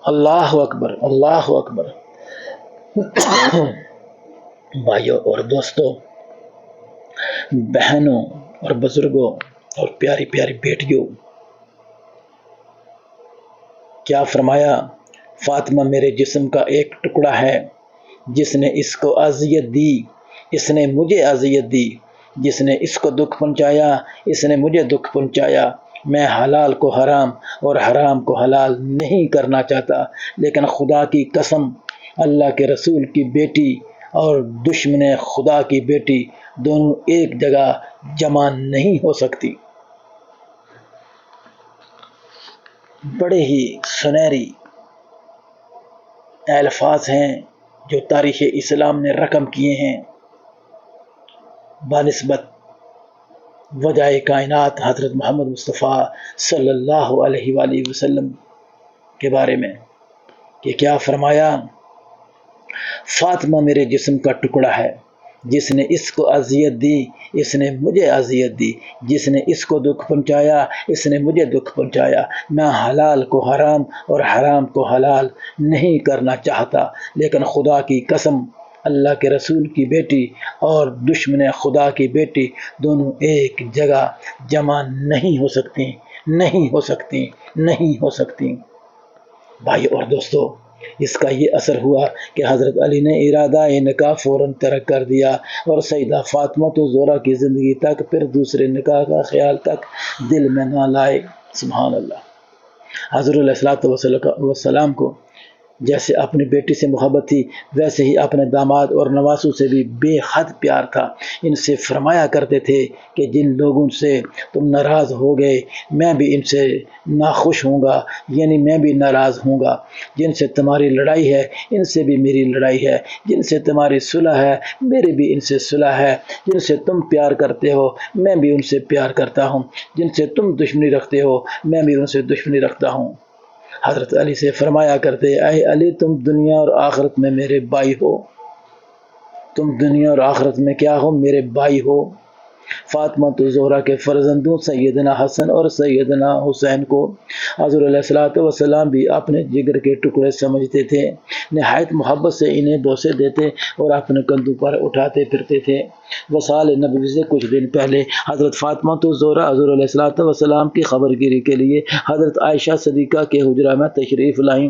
اللہ اکبر، اللہ اکبر۔ بھائیوں اور دوستوں، بہنوں اور بزرگوں اور پیاری پیاری بیٹیوں، کیا فرمایا؟ فاطمہ میرے جسم کا ایک ٹکڑا ہے، جس نے اس کو اذیت دی اس نے مجھے اذیت دی، جس نے اس کو دکھ پہنچایا اس نے مجھے دکھ پہنچایا۔ میں حلال کو حرام اور حرام کو حلال نہیں کرنا چاہتا، لیکن خدا کی قسم، اللہ کے رسول کی بیٹی اور دشمن خدا کی بیٹی دونوں ایک جگہ جمع نہیں ہو سکتی۔ بڑے ہی سنہری الفاظ ہیں جو تاریخ اسلام نے رقم کیے ہیں بنسبت وجہ کائنات حضرت محمد مصطفیٰ صلی اللہ علیہ وآلہ وسلم کے بارے میں، کہ کیا فرمایا؟ فاطمہ میرے جسم کا ٹکڑا ہے، جس نے اس کو اذیت دی اس نے مجھے اذیت دی، جس نے اس کو دکھ پہنچایا اس نے مجھے دکھ پہنچایا۔ میں حلال کو حرام اور حرام کو حلال نہیں کرنا چاہتا، لیکن خدا کی قسم، اللہ کے رسول کی بیٹی اور دشمن خدا کی بیٹی دونوں ایک جگہ جمع نہیں ہو سکتی، نہیں ہو سکتی، نہیں ہو سکتی۔ بھائی اور دوستو، اس کا یہ اثر ہوا کہ حضرت علی نے ارادہ نکاح فوراً ترک کر دیا اور سیدہ فاطمہ الزہرا کی زندگی تک پھر دوسرے نکاح کا خیال تک دل میں نہ لائے۔ سبحان اللہ۔ حضور علیہ الصلوۃ والسلام کو جیسے اپنی بیٹی سے محبت تھی ویسے ہی اپنے داماد اور نواسوں سے بھی بے حد پیار تھا۔ ان سے فرمایا کرتے تھے کہ جن لوگوں سے تم ناراض ہو گئے میں بھی ان سے ناخوش ہوں گا، یعنی میں بھی ناراض ہوں گا۔ جن سے تمہاری لڑائی ہے ان سے بھی میری لڑائی ہے، جن سے تمہاری صلح ہے میری بھی ان سے صلح ہے، جن سے تم پیار کرتے ہو میں بھی ان سے پیار کرتا ہوں، جن سے تم دشمنی رکھتے ہو میں بھی ان سے دشمنی رکھتا ہوں۔ حضرت علی سے فرمایا کرتے اے علی تم دنیا اور آخرت میں میرے بھائی ہو، تم دنیا اور آخرت میں کیا ہو؟ میرے بھائی ہو۔ فاطمہ تو زہرا کے فرزندوں سیدنا حسن اور سیدنا حسین کو حضور علیہ الصلوۃ والسلام بھی اپنے جگر کے ٹکڑے سمجھتے تھے، نہایت محبت سے انہیں بوسے دیتے اور اپنے کندھوں پر اٹھاتے پھرتے تھے۔ وصال نبوی سے کچھ دن پہلے حضرت فاطمہ تو زہرا حضور علیہ الصلوۃ والسلام کی خبر گیری کے لیے حضرت عائشہ صدیقہ کے حجرہ میں تشریف لائیں۔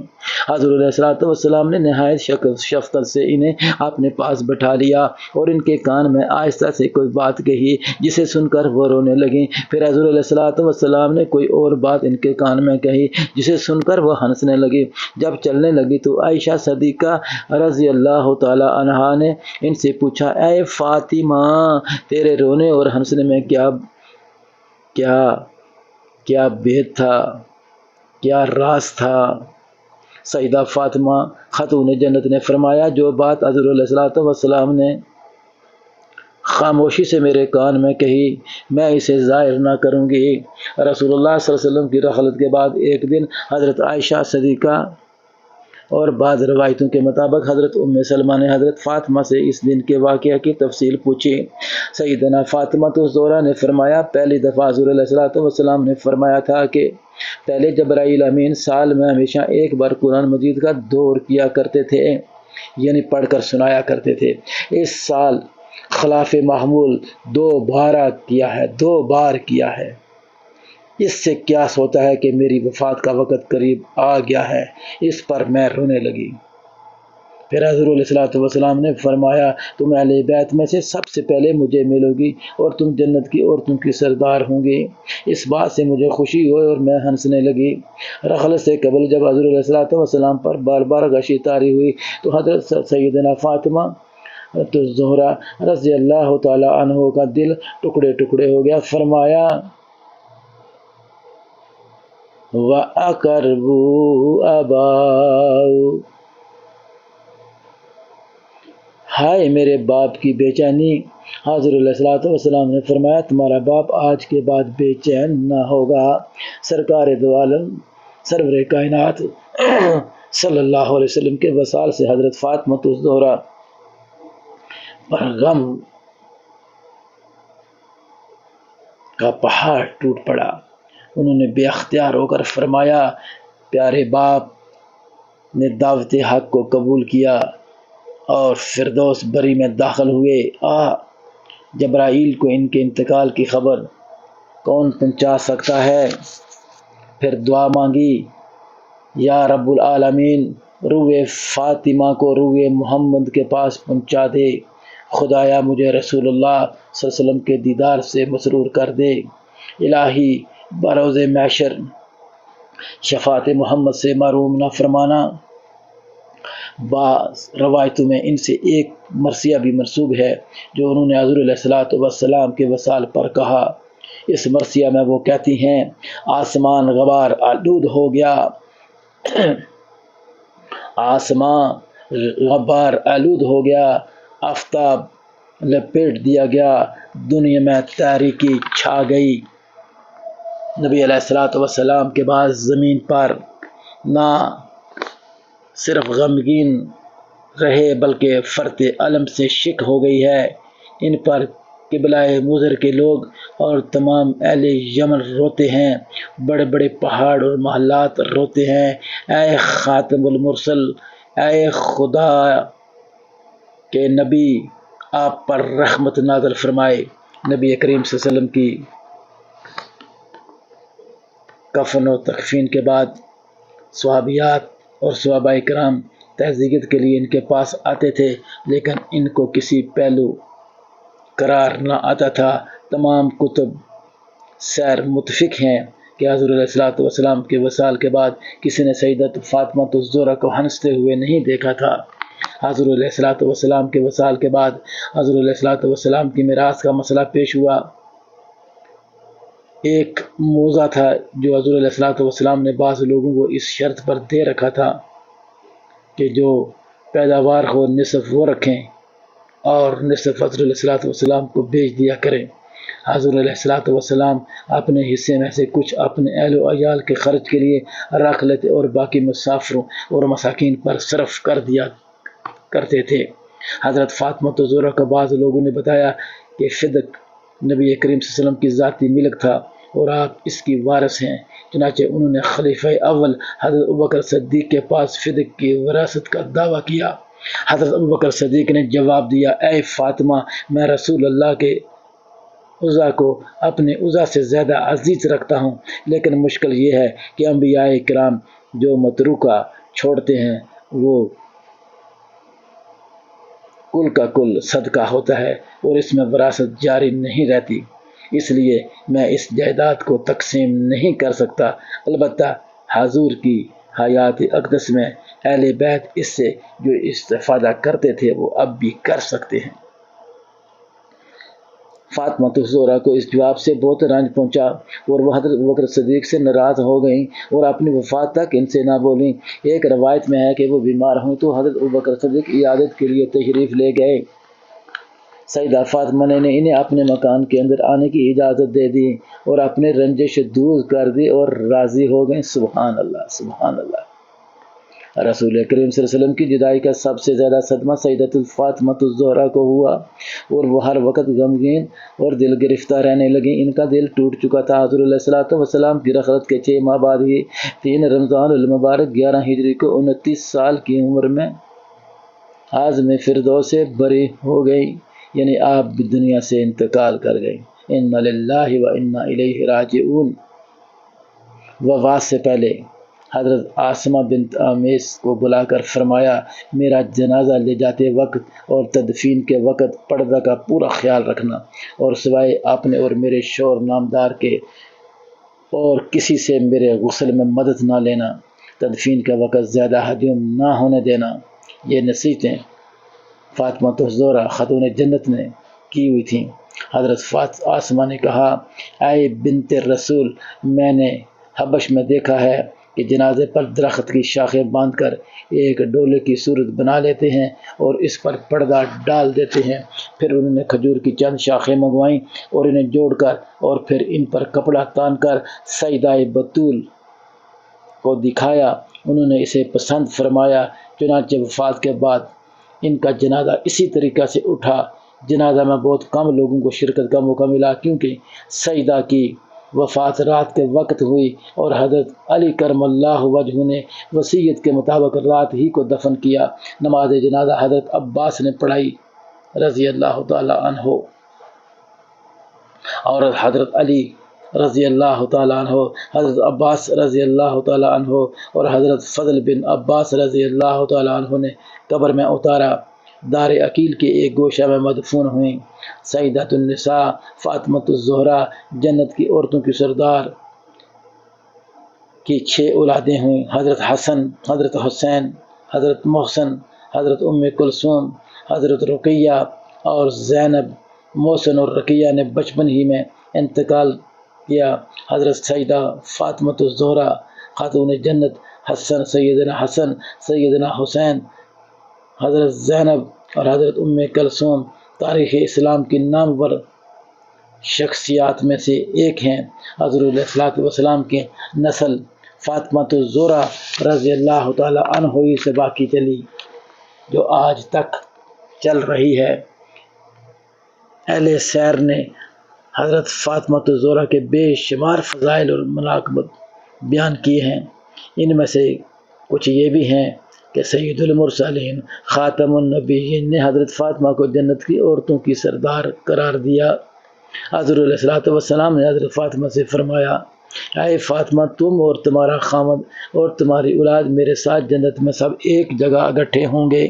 حضور علیہ الصلوۃ والسلام نے نہایت شفقت سے انہیں اپنے پاس بٹھا لیا اور ان کے کان میں آہستہ سے کوئی بات کہی جسے سن کر وہ رونے لگیں۔ پھر حضور علیہ الصلوۃ والسلام نے کوئی اور بات ان کے کان میں کہی جسے سن کر وہ ہنسنے لگی۔ جب چلنے لگی تو عائشہ صدیقہ رضی اللہ تعالی عنہا نے ان سے پوچھا اے فاطمہ تیرے رونے اور ہنسنے میں کیا بھید تھا، کیا راز تھا؟ سیدہ فاطمہ خاتون جنت نے فرمایا جو بات حضور علیہ الصلوۃ والسلام نے خاموشی سے میرے کان میں کہی میں اسے ظاہر نہ کروں گی۔ رسول اللہ صلی اللہ علیہ وسلم کی رحلت کے بعد ایک دن حضرت عائشہ صدیقہ اور بعض روایتوں کے مطابق حضرت ام سلمہ نے حضرت فاطمہ سے اس دن کے واقعہ کی تفصیل پوچھی۔ سیدنا فاطمہ تو زہرا نے فرمایا پہلی دفعہ حضور علیہ الصلوۃ والسلام نے فرمایا تھا کہ پہلے جبرائیل امین سال میں ہمیشہ ایک بار قرآن مجید کا دور کیا کرتے تھے، یعنی پڑھ کر سنایا کرتے تھے۔ اس سال خلاف معمول 2 بار کیا ہے۔ اس سے قیاس ہوتا ہے کہ میری وفات کا وقت قریب آ گیا ہے۔ اس پر میں رونے لگی۔ پھر حضور علیہ الصلوۃ والسلام نے فرمایا تم اہل بیت میں سے سب سے پہلے مجھے ملو گی اور تم جنت کی عورتوں کی سردار ہوں گی۔ اس بات سے مجھے خوشی ہوئی اور میں ہنسنے لگی۔ رحلت سے قبل جب حضور علیہ الصلوۃ والسلام پر بار بار غشی طاری ہوئی تو حضرت سیدنا فاطمہ تو زہرا رضی اللہ تعالی عنہ کا دل ٹکڑے ٹکڑے ہو گیا۔ فرمایا وَأَقَرَّبُوا آبَاءُ ہائے میرے باپ کی بے چینی۔ حضور علیہ الصلوۃ والسلام نے فرمایا تمہارا باپ آج کے بعد بے چین نہ ہوگا۔ سرکار دو عالم سرور کائنات صلی اللہ علیہ وسلم کے وصال سے حضرت فاطمہ الزہرا پر غم کا پہاڑ ٹوٹ پڑا۔ انہوں نے بے اختیار ہو کر فرمایا پیارے باپ نے دعوت حق کو قبول کیا اور فردوس بری میں داخل ہوئے۔ جبرائیل کو ان کے انتقال کی خبر کون پہنچا سکتا ہے؟ پھر دعا مانگی یا رب العالمین روح فاطمہ کو روح محمد کے پاس پہنچا دے، خدایا مجھے رسول اللہ صلی اللہ علیہ وسلم کے دیدار سے مسرور کر دے۔ الہی بروز محشر شفاعت محمد سے محروم نہ فرمانا۔ بعض روایتوں میں ان سے ایک مرثیہ بھی منسوب ہے جو انہوں نے حضور علیہ الصلوۃ والسلام کے وصال پر کہا۔ اس مرثیہ میں وہ کہتی ہیں آسمان غبار آلود ہو گیا، آسمان غبار آلود ہو گیا، آفتاب لپیٹ دیا گیا، دنیا میں تاریکی چھا گئی۔ نبی علیہ الصلوۃ والسلام کے بعد زمین پر نہ صرف غمگین رہے بلکہ فرط علم سے شک ہو گئی ہے۔ ان پر قبلہ مضر کے لوگ اور تمام اہل یمن روتے ہیں، بڑے بڑے پہاڑ اور محلات روتے ہیں۔ اے خاتم المرسل، اے خدا کے نبی آپ پر رحمت نازل فرمائے۔ نبی کریم صلی اللہ علیہ وسلم کی کفن و تکفین کے بعد صحابیات اور صحابہ کرام تعزیت کے لیے ان کے پاس آتے تھے، لیکن ان کو کسی پہلو قرار نہ آتا تھا۔ تمام کتب سیر متفق ہیں کہ حضور علیہ الصلوۃ والسلام کے وصال کے بعد کسی نے سیدۃ فاطمہ الزہرا کو ہنستے ہوئے نہیں دیکھا تھا۔ حضور علیہ الصلوۃ والسلام کے وصال کے بعد حضور علیہ الصلوۃ والسلام کی میراث کا مسئلہ پیش ہوا۔ ایک موضع تھا جو حضور علیہ الصلوۃ والسلام نے بعض لوگوں کو اس شرط پر دے رکھا تھا کہ جو پیداوار کو نصف وہ رکھیں اور نصف حضور علیہ الصلوۃ والسلام کو بیچ دیا کریں۔ حضور علیہ الصلوۃ والسلام اپنے حصے میں سے کچھ اپنے اہل و عیال کے خرچ کے لیے رکھ لیتے اور باقی مسافروں اور مساکین پر صرف کر دیا کرتے تھے۔ حضرت فاطمہ الزہرا کو بعض لوگوں نے بتایا کہ فدق نبی کریم صلی اللہ علیہ وسلم کی ذاتی ملک تھا اور آپ اس کی وارث ہیں، چنانچہ انہوں نے خلیفہ اول حضرت ابوبکر صدیق کے پاس فدق کی وراثت کا دعویٰ کیا۔ حضرت ابوبکر صدیق نے جواب دیا، اے فاطمہ، میں رسول اللہ کے عزا کو اپنے عزا سے زیادہ عزیز رکھتا ہوں، لیکن مشکل یہ ہے کہ انبیاء کرام جو متروکہ چھوڑتے ہیں وہ کل کا کل صدقہ ہوتا ہے اور اس میں وراثت جاری نہیں رہتی، اس لیے میں اس جائیداد کو تقسیم نہیں کر سکتا۔ البتہ حضور کی حیات اقدس میں اہل بیت اس سے جو استفادہ کرتے تھے وہ اب بھی کر سکتے ہیں۔ فاطمہ الزہرا کو اس جواب سے بہت رنج پہنچا اور وہ حضرت ابوبکر صدیق سے ناراض ہو گئیں اور اپنی وفات تک ان سے نہ بولیں۔ ایک روایت میں ہے کہ وہ بیمار ہوئی تو حضرت ابوبکر صدیق عیادت کے لیے تشریف لے گئے۔ سیدہ فاطمہ نے انہیں اپنے مکان کے اندر آنے کی اجازت دے دی اور اپنے رنجش دور کر دی اور راضی ہو گئیں۔ سبحان اللہ، سبحان اللہ۔ رسول کریم صلی اللہ علیہ وسلم کی جدائی کا سب سے زیادہ صدمہ سیدۃ فاطمہ الزہرا کو ہوا اور وہ ہر وقت غمگین اور دل گرفتہ رہنے لگیں۔ ان کا دل ٹوٹ چکا تھا۔ حضور علیہ الصلوۃ والسلام کی رخصت کے 6 ماہ بعد ہی 3 رمضان المبارک 11 ہجری کو 29 سال کی عمر میں عالم فردوس سے بری ہو گئی، یعنی آپ بھی دنیا سے انتقال کر گئیں۔ انا للہ و انا الیہ راجعون۔ وفات سے پہلے حضرت عاصمہ بنت عمیس کو بلا کر فرمایا، میرا جنازہ لے جاتے وقت اور تدفین کے وقت پردہ کا پورا خیال رکھنا اور سوائے اپنے اور میرے شوہر نامدار کے اور کسی سے میرے غسل میں مدد نہ لینا، تدفین کے وقت زیادہ ہجوم نہ ہونے دینا۔ یہ نصیحتیں فاطمہ الزہرا خاتون جنت نے کی ہوئی تھیں۔ حضرت عاصمہ نے کہا، اے بنت رسول، میں نے حبش میں دیکھا ہے کہ جنازے پر درخت کی شاخیں باندھ کر ایک ڈولے کی صورت بنا لیتے ہیں اور اس پر پردہ ڈال دیتے ہیں۔ پھر انہوں نے کھجور کی چند شاخیں منگوائیں اور انہیں جوڑ کر اور پھر ان پر کپڑا تان کر سیدہ بطول کو دکھایا۔ انہوں نے اسے پسند فرمایا، چنانچہ وفات کے بعد ان کا جنازہ اسی طریقہ سے اٹھا۔ جنازہ میں بہت کم لوگوں کو شرکت کا موقع ملا کیونکہ سیدہ کی وفات رات کے وقت ہوئی اور حضرت علی کرم اللہ وجہ نے وصیت کے مطابق رات ہی کو دفن کیا۔ نماز جنازہ حضرت عباس نے پڑھائی رضی اللہ تعالی عنہ اور حضرت علی رضی اللہ تعالی عنہ، حضرت عباس رضی اللہ تعالی عنہ اور حضرت فضل بن عباس رضی اللہ تعالی عنہ نے قبر میں اتارا۔ دار عقیل کے ایک گوشہ میں مدفون ہوئیں۔ سیدۃ النساء فاطمہ الزہرا جنت کی عورتوں کی سردار کی 6 اولادیں ہوئیں۔ حضرت حسن، حضرت حسین، حضرت محسن، حضرت ام کلثوم، حضرت رقیہ اور زینب۔ محسن اور رقیہ نے بچپن ہی میں انتقال کیا۔ حضرت سیدہ فاطمہ الزہرا خاتون جنت، حسن سیدنا حسین، حضرت زینب اور حضرت ام کلثوم تاریخ اسلام کی نامور شخصیات میں سے ایک ہیں۔ حضور علیہ الصلوۃ والسلام کی نسل فاطمہ الزہرا رضی اللہ تعالی عنہ ہی سے باقی چلی جو آج تک چل رہی ہے۔ اہل سیر نے حضرت فاطمہ الزہرا کے بے شمار فضائل اور مناقب بیان کیے ہیں۔ ان میں سے کچھ یہ بھی ہیں کہ سید المرسلین خاتم النبیین نے حضرت فاطمہ کو جنت کی عورتوں کی سردار قرار دیا۔ حضور علیہ الصلوۃ والسلام نے حضرت فاطمہ سے فرمایا، اے فاطمہ، تم اور تمہارا خامد اور تمہاری اولاد میرے ساتھ جنت میں سب ایک جگہ اکٹھے ہوں گے۔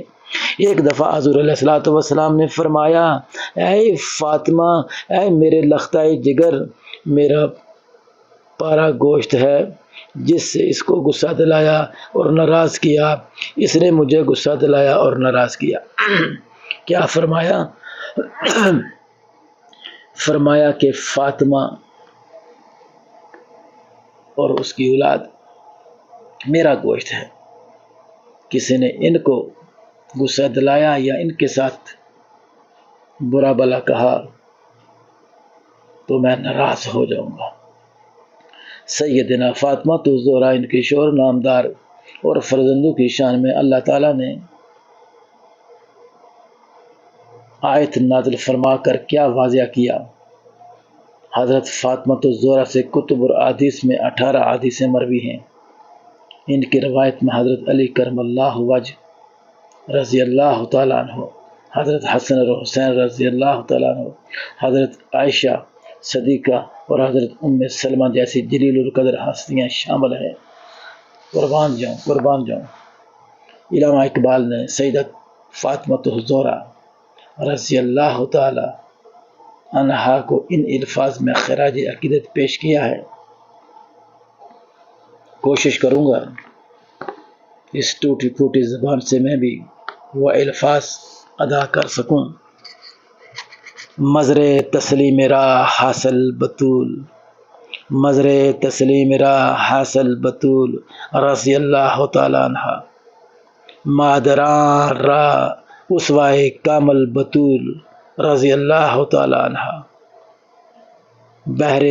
ایک دفعہ حضور علیہ الصلوۃ والسلام نے فرمایا، اے فاطمہ، اے میرے لختہ جگر، میرا پارا گوشت ہے جس سے اس کو غصہ دلایا اور ناراض کیا، اس نے مجھے غصہ دلایا اور ناراض کیا۔ کیا فرمایا؟ فرمایا کہ فاطمہ اور اس کی اولاد میرا گوشت ہے، کسی نے ان کو غصہ دلایا یا ان کے ساتھ برا بلا کہا تو میں ناراض ہو جاؤں گا۔ سیدنا فاطمہ تو زہرا ان کے شوہر نامدار اور فرزندوں کی شان میں اللہ تعالیٰ نے آیت نازل فرما کر کیا واضح کیا؟ حضرت فاطمہ تو زہرا سے کتب اور احادیث میں 18 احادیثیں مروی ہیں۔ ان کی روایت میں حضرت علی کرم اللہ وجہ رضی اللہ تعالیٰ عنہ، حضرت حسن اور حسین رضی اللہ تعالیٰ عنہ، حضرت عائشہ صدیقہ اور حضرت ام سلمہ جیسی جلیل القدر ہستیاں شامل ہیں۔ قربان جاؤں۔ علامہ اقبال نے سیدت فاطمہ الزہرا رضی اللہ تعالی عنہا کو ان الفاظ میں خراج عقیدت پیش کیا ہے۔ کوشش کروں گا اس ٹوٹی پھوٹی زبان سے میں بھی وہ الفاظ ادا کر سکوں۔ مزر تسلیم راہ حاصل بطول، مزر تسلیم راہ حاصل بطول رضی اللہ تعالی عنہ، مادران را اسوائے کامل بطول رضی اللہ تعالی عنہ، بہر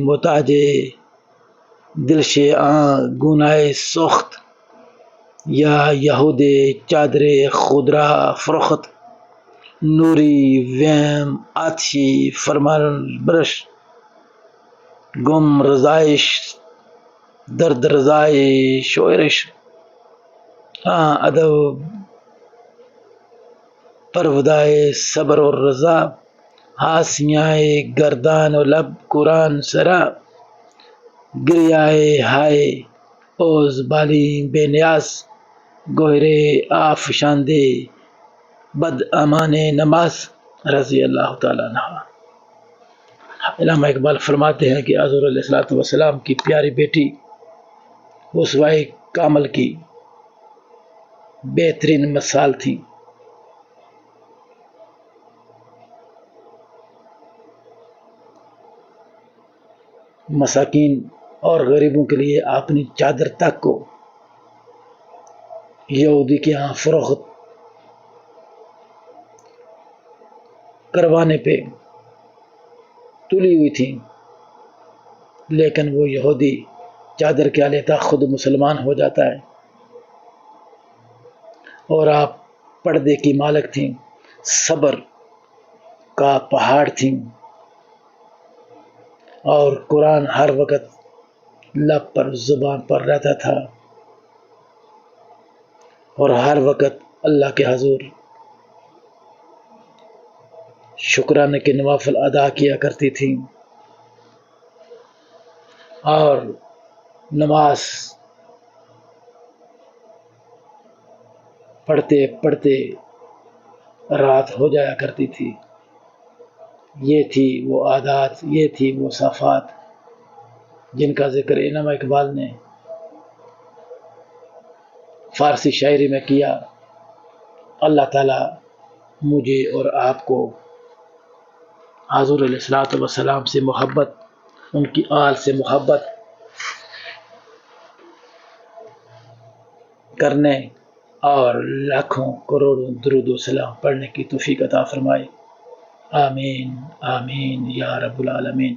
محتاج دلش آن گنائے سخت، یا یہود چادر خودرا فروخت، نوری ویم آتشی فرمان برش، گم رضائش درد رضائے شوئرش، ادب پرودائے صبر و رضا، ہاسیائے گردان و لب قرآن سرا، گریائے ہائے اوز بالی بے نیاز، گوہرے آفشاندے بد امان نماز رضی اللہ تعالیٰ عنہ۔ علامہ اقبال فرماتے ہیں کہ حضور علیہ السلام کی پیاری بیٹی اسوائے کامل کی بہترین مثال تھی۔ مساکین اور غریبوں کے لیے اپنی چادر تک کو یہودی کے ہاں فروخت کروانے پہ تلی ہوئی تھی، لیکن وہ یہودی چادر کیا لیتا، خود مسلمان ہو جاتا ہے، اور آپ پردے کی مالک تھیں، صبر کا پہاڑ تھیں، اور قرآن ہر وقت لب پر زبان پر رہتا تھا، اور ہر وقت اللہ کے حضور شکرانے کے نوافل ادا کیا کرتی تھیں، اور نماز پڑھتے پڑھتے رات ہو جایا کرتی تھی۔ یہ تھی وہ عادات، یہ تھی وہ صفات جن کا ذکر علامہ اقبال نے فارسی شاعری میں کیا۔ اللہ تعالیٰ مجھے اور آپ کو حضور علیہ السلام سے محبت، ان کی آل سے محبت کرنے اور لاکھوں کروڑوں درود و سلام پڑھنے کی توفیق عطا فرمائے۔ آمین آمین یا رب العالمین۔